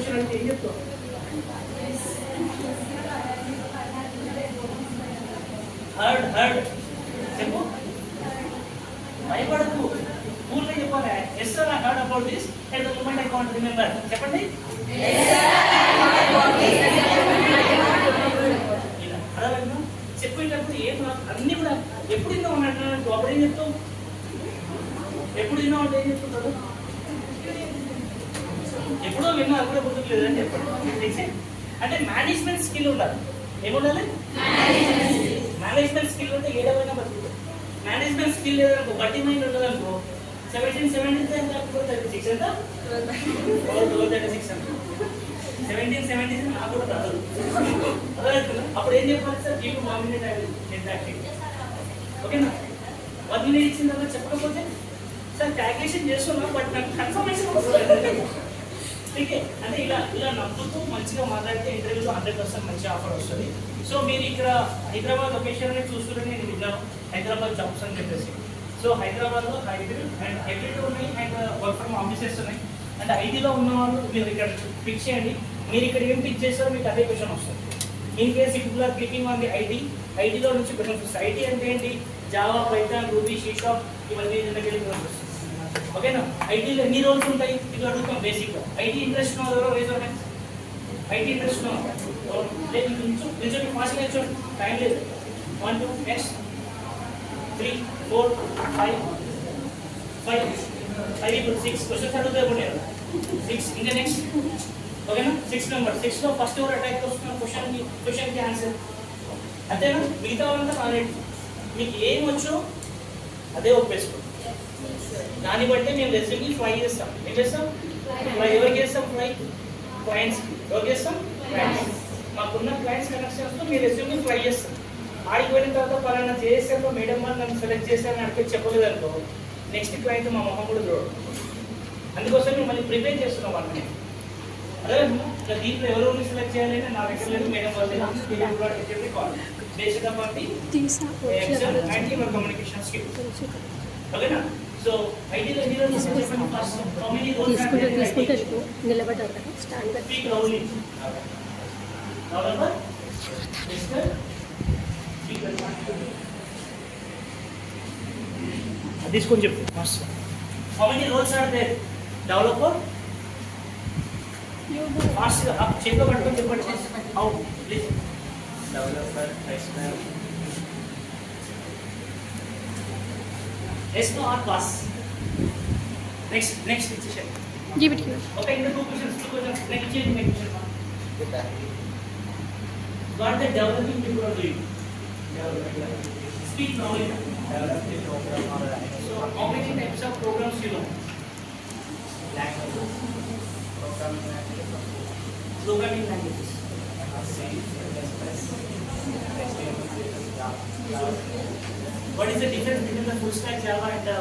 Question అంటే ఏం చెప్తావు? హర్డ్ చెప్పు. భయపడకు, పూర్తిగా చెప్పాలి. Yes sir I heard about this at the moment I can't remember. చెప్పండి. అర్థమైందా? చెప్పేటప్పుడు ఏం అన్ని కూడా ఎప్పుడు విన్నా ఉన్నట్టు అప్పుడు ఏం చెప్తావు? ఎప్పుడు విన్నా అంటే ఏం చెప్తుంటారు? ఎప్పుడో విన్నా అది కూడా గుర్తుకు లేదని చెప్పండి. అంటే మేనేజ్మెంట్ స్కిల్ ఉండాలి. ఏముండాలి? మేనేజ్మెంట్ స్కిల్ ఉంటే ఏడవైనా బతుకుతుంది. మేనేజ్మెంట్ స్కిల్ లేదనుకో, బట్టి మైండ్ ఉండదనుకో, 1776 ఎంత 1236 ఎంత 1236 అంట. 1776 నాకు కూడా రాదు. అప్పుడు ఏం చెప్పాలి సార్? మీకు 1 minute ఎగ్జాక్ట్లీ. ఓకేనా? 1 minute ఇచ్చిన తర్వాత చెప్పకపోతే సార్ క్యాల్కులేషన్ చేస్తున్నాం బట్ నాకు కన్ఫర్మేషన్ వస్తుంది. ఓకే, అంటే ఇలా ఇలా నవ్వుతూ మంచిగా మాట్లాడితే ఇంటర్వ్యూలో 100% మంచి ఆఫర్ వస్తుంది. సో మీరు ఇక్కడ హైదరాబాద్ లొకేషన్ చూస్తుంటే నేను విన్నాను, హైదరాబాద్ జాబ్స్ అని చెప్పేసి. సో హైదరాబాద్లో హైబ్రిడ్ ఉన్నాయి అండ్ వర్క్ ఫ్రమ్ ఆఫీసెస్ ఉన్నాయి. అండ్ ఐటీలో ఉన్న వాళ్ళు మీరు ఇక్కడ పిక్ చేయండి. మీరు ఇక్కడ ఏం పిక్ చేస్తారో మీకు అదే క్వశ్చన్ వస్తుంది. ఇన్ కేస్ ఇప్పుడు క్లికింగ్ ఆన్ ది ఐటీలో నుంచి క్వశ్చన్స్ వస్తాయి. ఐటీ అంటే ఏంటి? జావా, పైథాన్, రూబీ, C# ఇవన్నీ దగ్గరికి వస్తుంది. ఓకేనా? ఐటీలో ఎన్ని రోల్స్ ఉంటాయి ఇది అడుగుతాం బేసిక్గా. ఐటీ ఇంట్రెస్ట్ ఉన్న ఎవరో రేజర్ హ్యాండ్స్. ఐటీ ఇంట్రెస్ట్ ఉన్న లేదు నిల్చోండి, ఫాస్ట్గా నిల్చోండి, టైం లేదు. 1 2 నెక్స్ట్ 3 4 5 ఇప్పుడు 6 క్వశ్చన్స్ అడుగుతాయి. 6 ఇంకా నెక్స్ట్. ఓకేనా? 6 నెంబర్ 6లో ఫస్ట్ ఎవరు అటాక్ వస్తున్నారు క్వశ్చన్కి ఆన్సర్. అంతేనా? మిగతా వాళ్ళంతా నాలెడ్జ్. మీకు ఏం వచ్చో అదే ఒప్పేసుకోండి. దాన్ని బట్టి మేము రెజ్యూమ్ని ఫ్లై చేస్తాం. ఏం చేస్తాం? ఫ్లై. ఎవరికి చేస్తాం? Fly clients. ఎవరికి చేస్తాం? క్లయింట్స్. మాకున్న క్లయింట్స్ కనెక్షన్స్తో మీ రెజ్యూమ్ని ఫ్లై చేస్తాం. ఆడికి వెళ్ళిన తర్వాత పలానా చేసాక మేడం వాళ్ళు నన్ను సెలెక్ట్ చేశారని అడిగి చెప్పలేదు అనుకో, నెక్స్ట్ క్లయింట్ మా మొహం కూడా చూడదు. అందుకోసం మిమ్మల్ని ప్రిపేర్ చేస్తున్నాం వాళ్ళని. అదే దీంట్లో ఎవరు సెలెక్ట్ చేయాలని నా దగ్గర లేదు, మేడం వాళ్ళు చెప్పి call based upon the exam and your communication skills. ఓకేనా? సో ఐటీలో ఎన్ని రోజులు చెప్పండి first. How many roles are there? తీసుకుంటారు నిలబడ్డారు కదా స్టాండ్ గా. Speak loudly. Developer, tester, speaker. తీసుకొని చెప్పు first. How many roles are there? Developer ఫాస్ట్గా చేతిలో పట్టుకొని చెప్పండి. How please. Developer, tester. Yes, no, or pass. Next decision. Give it here. Okay, in the two questions. Next question. What the developing people are doing? Speak knowledge. Developing program or so how many types of programs you know? Language. Programming languages. What is the difference between the full stack Java and the